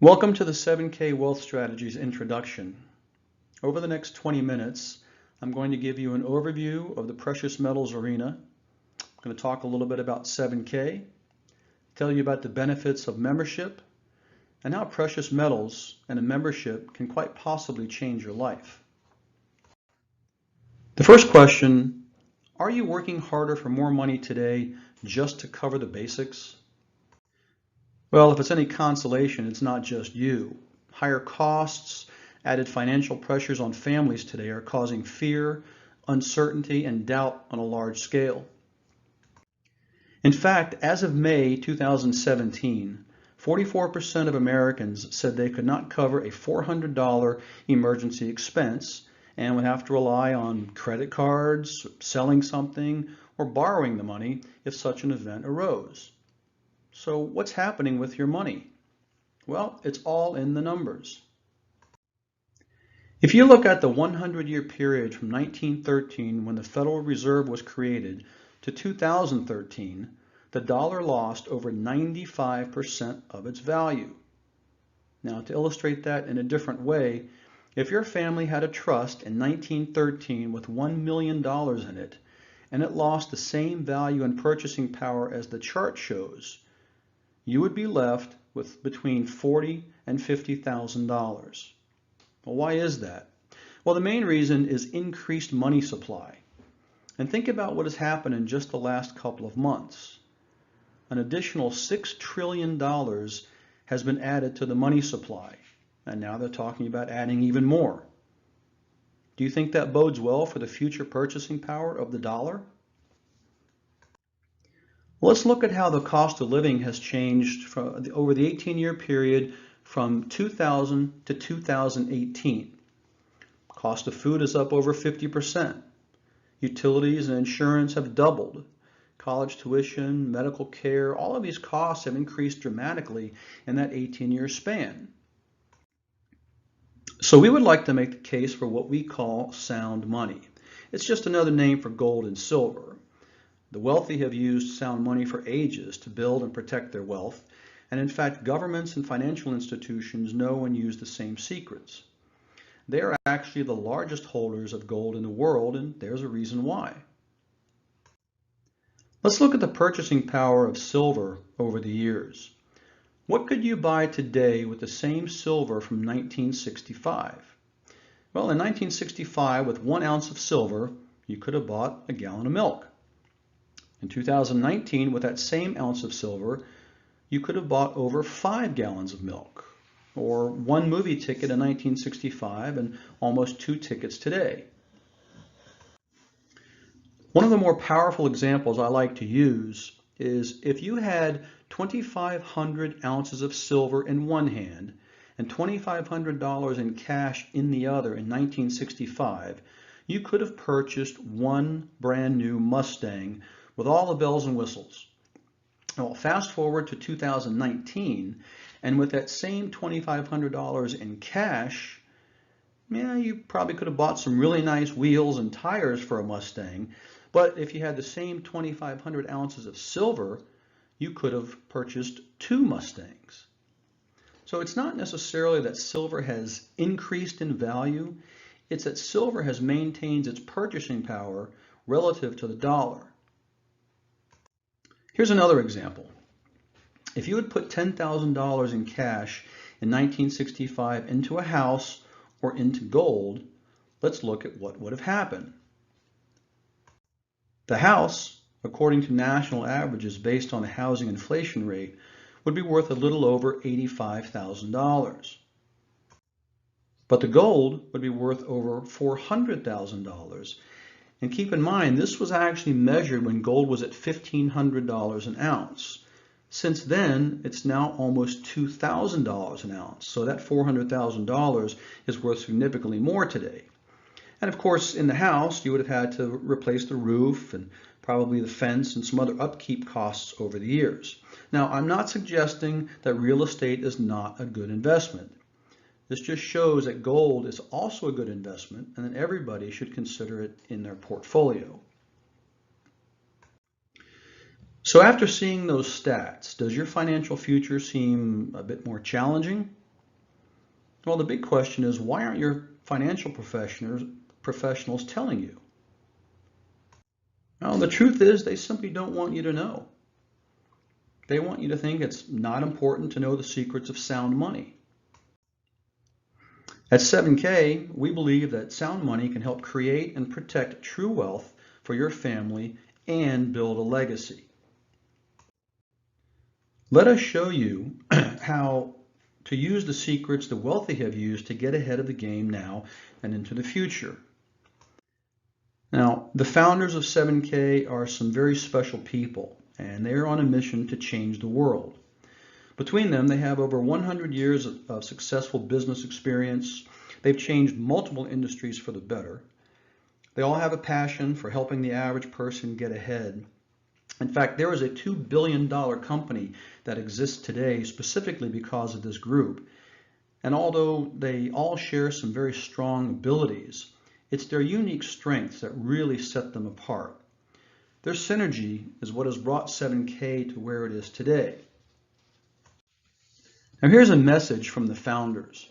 Welcome to the 7K Wealth Strategies introduction. Over the next 20 minutes, I'm going to give you an overview of the precious metals arena. I'm going to talk a little bit about 7K, tell you about the benefits of membership, and how precious metals and a membership can quite possibly change your life. The first question, are you working harder for more money today just to cover the basics? Well, if it's any consolation, it's not just you. Higher costs, added financial pressures on families today are causing fear, uncertainty, and doubt on a large scale. In fact, as of May 2017, 44% of Americans said they could not cover a $400 emergency expense and would have to rely on credit cards, selling something, or borrowing the money if such an event arose. So what's happening with your money? Well, it's all in the numbers. If you look at the 100-year period from 1913, when the Federal Reserve was created, to 2013, the dollar lost over 95% of its value. Now, to illustrate that in a different way, if your family had a trust in 1913 with $1 million in it, and it lost the same value and purchasing power as the chart shows, you would be left with between $40,000 and $50,000. Well, why is that? Well, the main reason is increased money supply. And think about what has happened in just the last couple of months. An additional $6 trillion has been added to the money supply, and now they're talking about adding even more. Do you think that bodes well for the future purchasing power of the dollar? Let's look at how the cost of living has changed over the 18-year period from 2000 to 2018. Cost of food is up over 50%. Utilities and insurance have doubled. College tuition, medical care, all of these costs have increased dramatically in that 18-year span. So we would like to make the case for what we call sound money. It's just another name for gold and silver. The wealthy have used sound money for ages to build and protect their wealth, and in fact, governments and financial institutions know and use the same secrets. They are actually the largest holders of gold in the world, and there's a reason why. Let's look at the purchasing power of silver over the years. What could you buy today with the same silver from 1965? Well, in 1965, with 1 ounce of silver, you could have bought a gallon of milk. In 2019, with that same ounce of silver, you could have bought over 5 gallons of milk, or 1 movie ticket in 1965 and almost 2 tickets today. One of the more powerful examples I like to use is if you had 2,500 ounces of silver in one hand and $2,500 in cash in the other in 1965, you could have purchased 1 brand new Mustang with all the bells and whistles. Well, fast forward to 2019, and with that same $2,500 in cash, you probably could have bought some really nice wheels and tires for a Mustang, but if you had the same 2,500 ounces of silver, you could have purchased 2 Mustangs. So it's not necessarily that silver has increased in value, it's that silver has maintained its purchasing power relative to the dollar. Here's another example. If you had put $10,000 in cash in 1965 into a house or into gold, let's look at what would have happened. The house, according to national averages based on the housing inflation rate, would be worth a little over $85,000. But the gold would be worth over $400,000. And keep in mind, this was actually measured when gold was at $1,500 an ounce. Since then, it's now almost $2,000 an ounce. So that $400,000 is worth significantly more today. And of course, in the house, you would have had to replace the roof and probably the fence and some other upkeep costs over the years. Now, I'm not suggesting that real estate is not a good investment. This just shows that gold is also a good investment and that everybody should consider it in their portfolio. So after seeing those stats, does your financial future seem a bit more challenging? Well, the big question is, why aren't your financial professionals telling you? Well, the truth is they simply don't want you to know. They want you to think it's not important to know the secrets of sound money. At 7K, we believe that sound money can help create and protect true wealth for your family and build a legacy. Let us show you how to use the secrets the wealthy have used to get ahead of the game now and into the future. Now, the founders of 7K are some very special people, and they are on a mission to change the world. Between them, they have over 100 years of successful business experience. They've changed multiple industries for the better. They all have a passion for helping the average person get ahead. In fact, there is a $2 billion company that exists today specifically because of this group. And although they all share some very strong abilities, it's their unique strengths that really set them apart. Their synergy is what has brought 7K to where it is today. Now here's a message from the founders.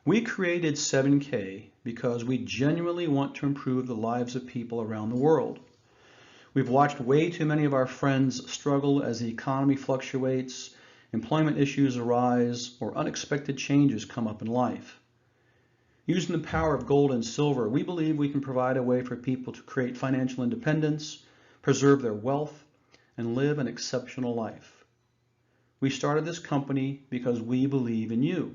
We created 7K because we genuinely want to improve the lives of people around the world. We've watched way too many of our friends struggle as the economy fluctuates, employment issues arise, or unexpected changes come up in life. Using the power of gold and silver, we believe we can provide a way for people to create financial independence, preserve their wealth, and live an exceptional life. We started this company because we believe in you.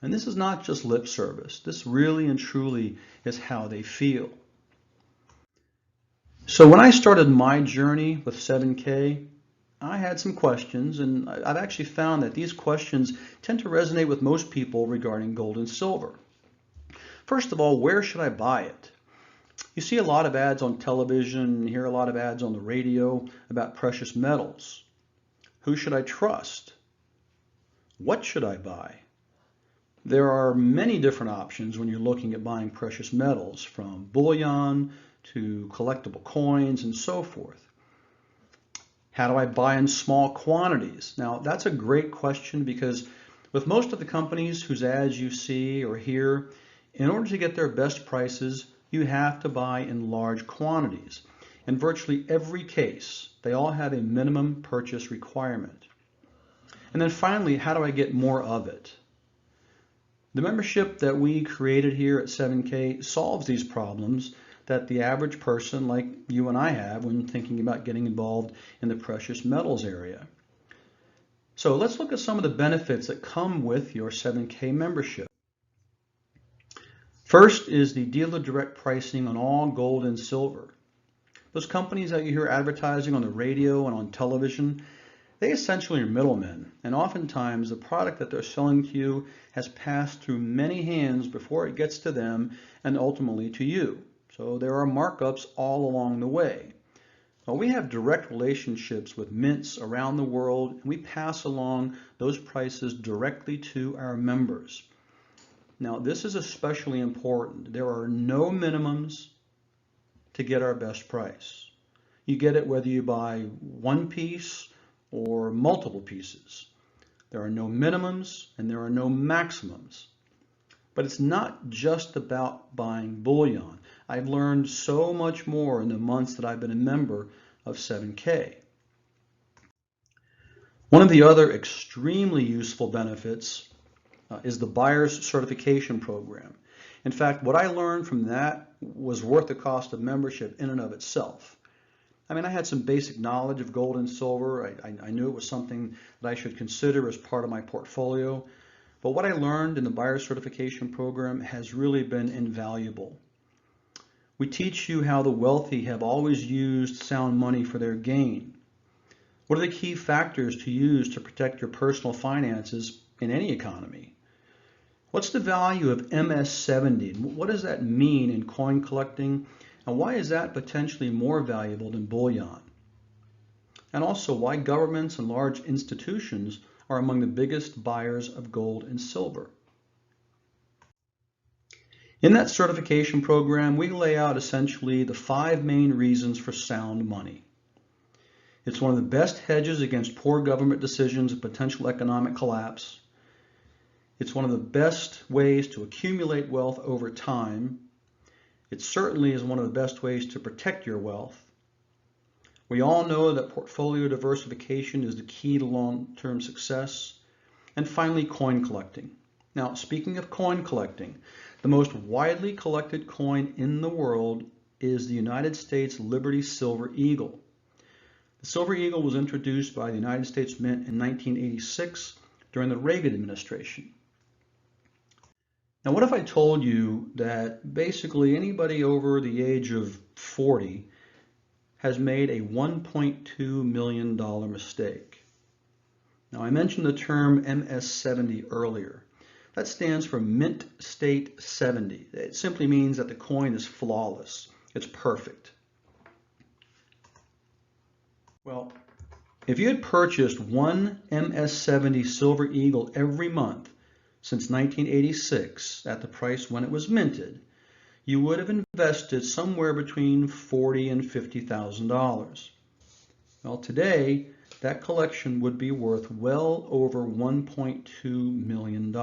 And this is not just lip service. This really and truly is how they feel. So when I started my journey with 7K, I had some questions, and I've actually found that these questions tend to resonate with most people regarding gold and silver. First of all, where should I buy it? You see a lot of ads on television, hear a lot of ads on the radio about precious metals. Who should I trust? What should I buy? There are many different options when you're looking at buying precious metals, from bullion to collectible coins and so forth. How do I buy in small quantities? Now, that's a great question because with most of the companies whose ads you see or hear, in order to get their best prices, you have to buy in large quantities. In virtually every case, they all have a minimum purchase requirement. And then finally, how do I get more of it? The membership that we created here at 7K solves these problems that the average person like you and I have when thinking about getting involved in the precious metals area. So let's look at some of the benefits that come with your 7K membership. First is the dealer direct pricing on all gold and silver. Those companies that you hear advertising on the radio and on television, they essentially are middlemen, and oftentimes the product that they're selling to you has passed through many hands before it gets to them and ultimately to you. So there are markups all along the way. Well, we have direct relationships with mints around the world, and we pass along those prices directly to our members. Now, this is especially important. There are no minimums to get our best price. You get it whether you buy one piece or multiple pieces. There are no minimums and there are no maximums. But it's not just about buying bullion. I've learned so much more in the months that I've been a member of 7K. One of the other extremely useful benefits is the Buyer's Certification Program. In fact, what I learned from that was worth the cost of membership in and of itself. I mean, I had some basic knowledge of gold and silver. I knew it was something that I should consider as part of my portfolio. But what I learned in the Buyer Certification Program has really been invaluable. We teach you how the wealthy have always used sound money for their gain. What are the key factors to use to protect your personal finances in any economy? What's the value of MS-70? What does that mean in coin collecting? And why is that potentially more valuable than bullion? And also why governments and large institutions are among the biggest buyers of gold and silver. In that certification program, we lay out essentially the 5 main reasons for sound money. It's one of the best hedges against poor government decisions and potential economic collapse. It's one of the best ways to accumulate wealth over time. It certainly is one of the best ways to protect your wealth. We all know that portfolio diversification is the key to long-term success. And finally, coin collecting. Now, speaking of coin collecting, the most widely collected coin in the world is the United States Liberty Silver Eagle. The Silver Eagle was introduced by the United States Mint in 1986 during the Reagan administration. Now, what if I told you that basically anybody over the age of 40 has made a $1.2 million mistake? Now, I mentioned the term MS70 earlier. That stands for Mint State 70. It simply means that the coin is flawless. It's perfect. Well, if you had purchased one MS70 Silver Eagle every month since 1986 at the price when it was minted, you would have invested somewhere between $40,000 and $50,000. Well, today, that collection would be worth well over $1.2 million.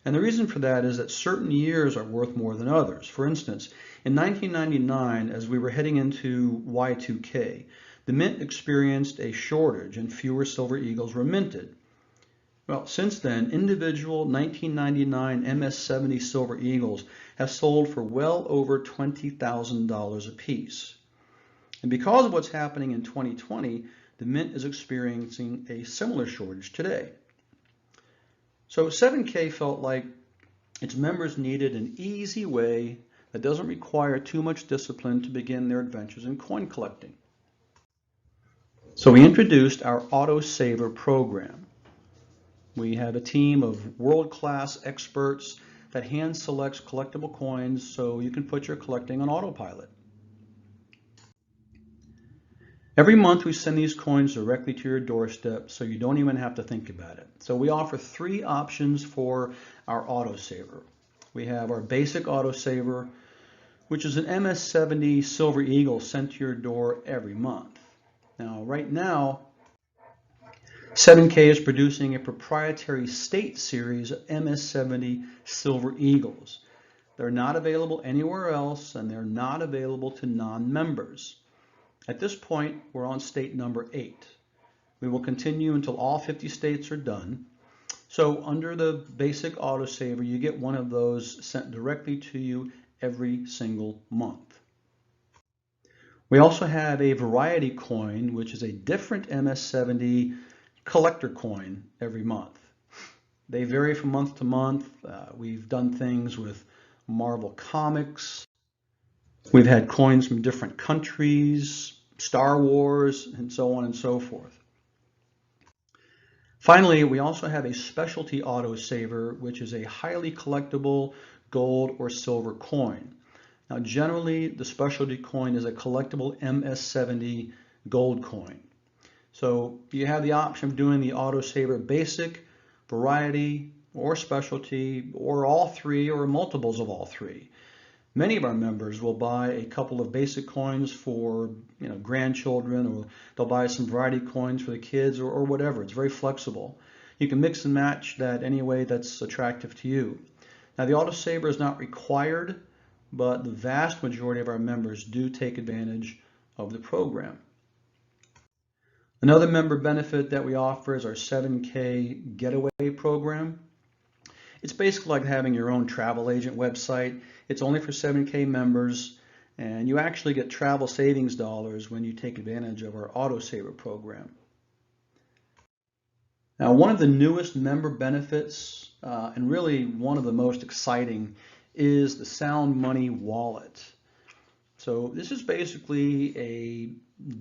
And the reason for that is that certain years are worth more than others. For instance, in 1999, as we were heading into Y2K, the Mint experienced a shortage and fewer Silver Eagles were minted. Well, since then, individual 1999 MS70 Silver Eagles have sold for well over $20,000 apiece. And because of what's happening in 2020, the Mint is experiencing a similar shortage today. So 7K felt like its members needed an easy way that doesn't require too much discipline to begin their adventures in coin collecting. So we introduced our Auto Saver program. We have a team of world-class experts that hand selects collectible coins so you can put your collecting on autopilot. Every month we send these coins directly to your doorstep so you don't even have to think about it. So we offer 3 options for our Auto Saver. We have our basic Auto Saver, which is an MS70 Silver Eagle sent to your door every month. Now, right now, 7K is producing a proprietary state series of MS70 Silver Eagles. They're not available anywhere else, and they're not available to non-members. At this point, we're on state number 8. We will continue until all 50 states are done. So under the basic Auto Saver, you get one of those sent directly to you every single month. We also have a variety coin, which is a different MS70 collector coin every month. They vary from month to month. We've done things with Marvel Comics. We've had coins from different countries, Star Wars, and so on and so forth. Finally, we also have a specialty Auto Saver, which is a highly collectible gold or silver coin. Now, generally, the specialty coin is a collectible MS70 gold coin. So you have the option of doing the Auto Saver Basic, Variety, or Specialty, or all 3, or multiples of all 3. Many of our members will buy a couple of basic coins for grandchildren, or they'll buy some variety coins for the kids, or whatever. It's very flexible. You can mix and match that any way that's attractive to you. Now, the Auto Saver is not required, but the vast majority of our members do take advantage of the program. Another member benefit that we offer is our 7K Getaway program. It's basically like having your own travel agent website. It's only for 7K members, and you actually get travel savings dollars when you take advantage of our Auto Saver program. Now, one of the newest member benefits, and really one of the most exciting, is the Sound Money Wallet. So this is basically a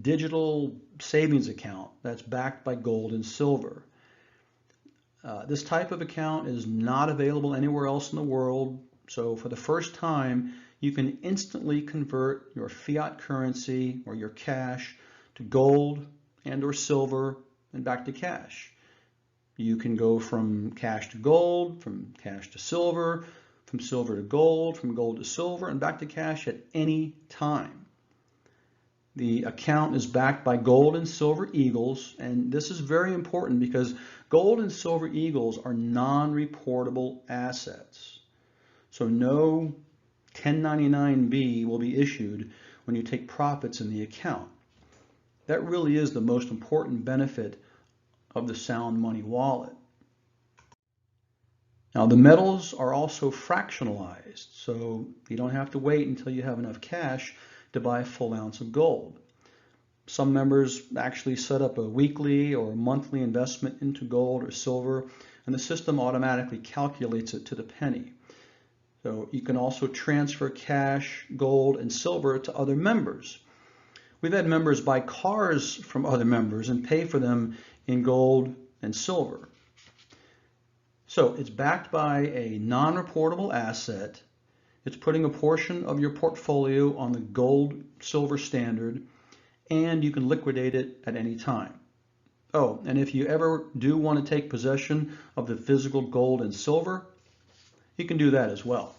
digital savings account that's backed by gold and silver. This type of account is not available anywhere else in the world. So for the first time, you can instantly convert your fiat currency or your cash to gold and or silver and back to cash. You can go from cash to gold, from cash to silver, from silver to gold, from gold to silver, and back to cash at any time. The account is backed by gold and silver eagles, and this is very important because gold and silver eagles are non-reportable assets. So no 1099-B will be issued when you take profits in the account. That really is the most important benefit of the Sound Money wallet. Now the metals are also fractionalized, so you don't have to wait until you have enough cash to buy a full ounce of gold. Some members actually set up a weekly or monthly investment into gold or silver, and the system automatically calculates it to the penny. So you can also transfer cash, gold, and silver to other members. We've had members buy cars from other members and pay for them in gold and silver. So it's backed by a non-reportable asset. It's putting a portion of your portfolio on the gold silver standard, and you can liquidate it at any time. Oh, and if you ever do want to take possession of the physical gold and silver, you can do that as well.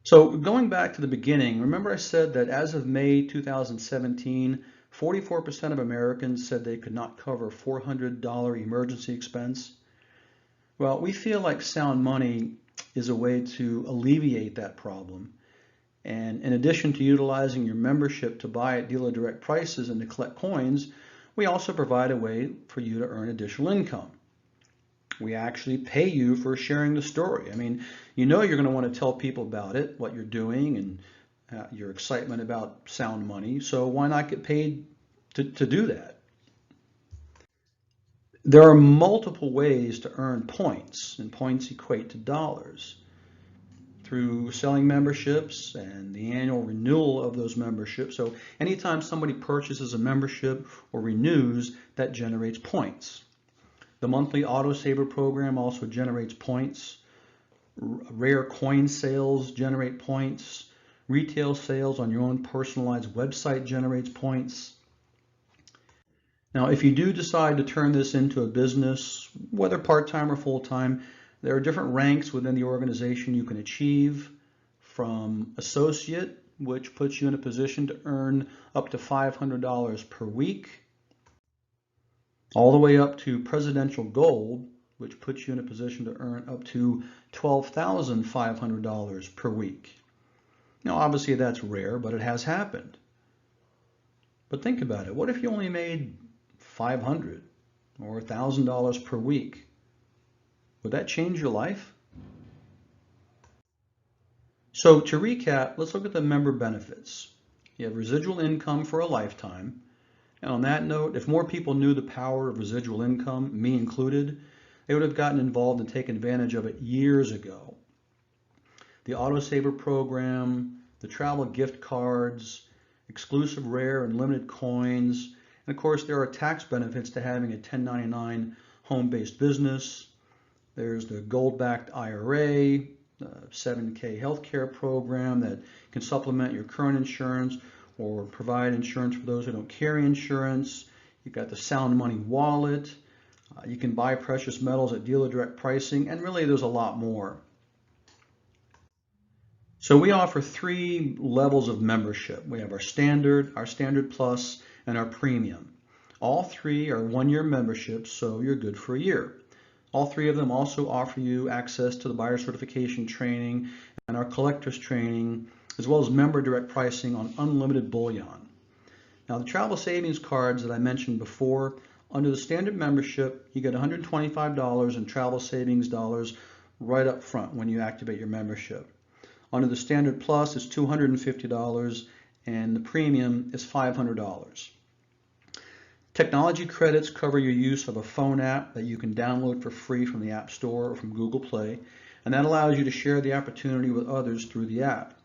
So going back to the beginning, remember I said that as of May 2017, 44% of Americans said they could not cover a $400 emergency expense. Well, we feel like Sound Money is a way to alleviate that problem. And in addition to utilizing your membership to buy at dealer direct prices and to collect coins, we also provide a way for you to earn additional income. We actually pay you for sharing the story. I mean, you know you're going to want to tell people about it, what you're doing, and your excitement about Sound Money. So why not get paid to do that? There are multiple ways to earn points, and points equate to dollars. Through selling memberships and the annual renewal of those memberships. So anytime somebody purchases a membership or renews, that generates points. The monthly Autosaver program also generates points. Rare coin sales generate points. Retail sales on your own personalized website generates points. Now, if you do decide to turn this into a business, whether part-time or full-time, there are different ranks within the organization you can achieve, from associate, which puts you in a position to earn up to $500 per week, all the way up to presidential gold, which puts you in a position to earn up to $12,500 per week. Now, obviously that's rare, but it has happened. But think about it. What if you only made $500 or $1,000 per week? Would that change your life? So to recap, let's look at the member benefits. You have residual income for a lifetime. And on that note, if more people knew the power of residual income, me included, they would have gotten involved and taken advantage of it years ago. The Autosaver program, the travel gift cards, exclusive rare and limited coins, and of course there are tax benefits to having a 1099 home-based business. There's the gold-backed IRA, the 7K healthcare program that can supplement your current insurance or provide insurance for those who don't carry insurance. You've got the Sound Money wallet. You can buy precious metals at dealer direct pricing, and really there's a lot more. So we offer 3 levels of membership. We have our Standard Plus, and our Premium. All 3 are 1-year memberships, so you're good for a year. All 3 of them also offer you access to the buyer certification training and our collectors training, as well as member direct pricing on unlimited bullion. Now the travel savings cards that I mentioned before, under the standard membership, you get $125 in travel savings dollars right up front when you activate your membership. Under the Standard Plus, it's $250, and the Premium is $500. Technology credits cover your use of a phone app that you can download for free from the App Store or from Google Play, and that allows you to share the opportunity with others through the app.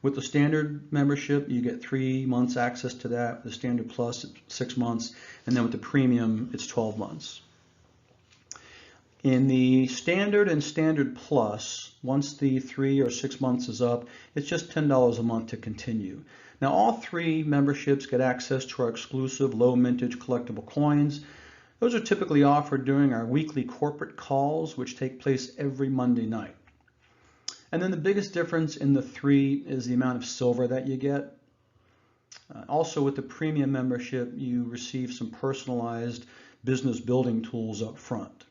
With the standard membership, you get 3 months access to that. The Standard Plus, 6 months, and then with the Premium, it's 12 months. In the Standard and Standard Plus, once the 3 or 6 months is up, it's just $10 a month to continue. Now all 3 memberships get access to our exclusive low mintage collectible coins. Those are typically offered during our weekly corporate calls, which take place every Monday night. And then the biggest difference in the three is the amount of silver that you get. Also with the premium membership, you receive some personalized business building tools up front.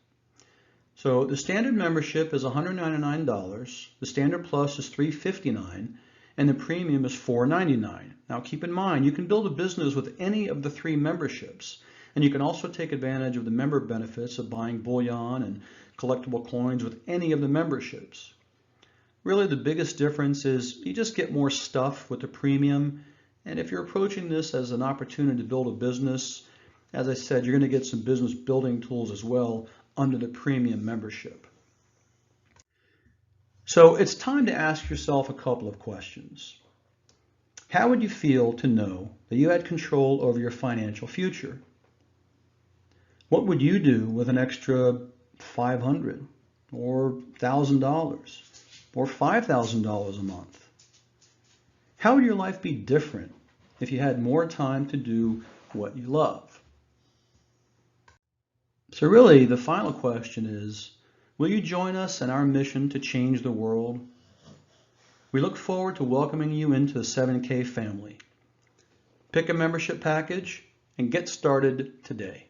So the standard membership is $199, the standard plus is $359, and the premium is $499. Now keep in mind, you can build a business with any of the three memberships, and you can also take advantage of the member benefits of buying bullion and collectible coins with any of the memberships. Really the biggest difference is you just get more stuff with the premium, and if you're approaching this as an opportunity to build a business, as I said, you're going to get some business building tools as well under the premium membership. So it's time to ask yourself a couple of questions. How would you feel to know that you had control over your financial future? What would you do with an extra $500 or $1,000 or $5,000 a month? How would your life be different if you had more time to do what you love? So really, the final question is, will you join us in our mission to change the world? We look forward to welcoming you into the 7K family. Pick a membership package and get started today.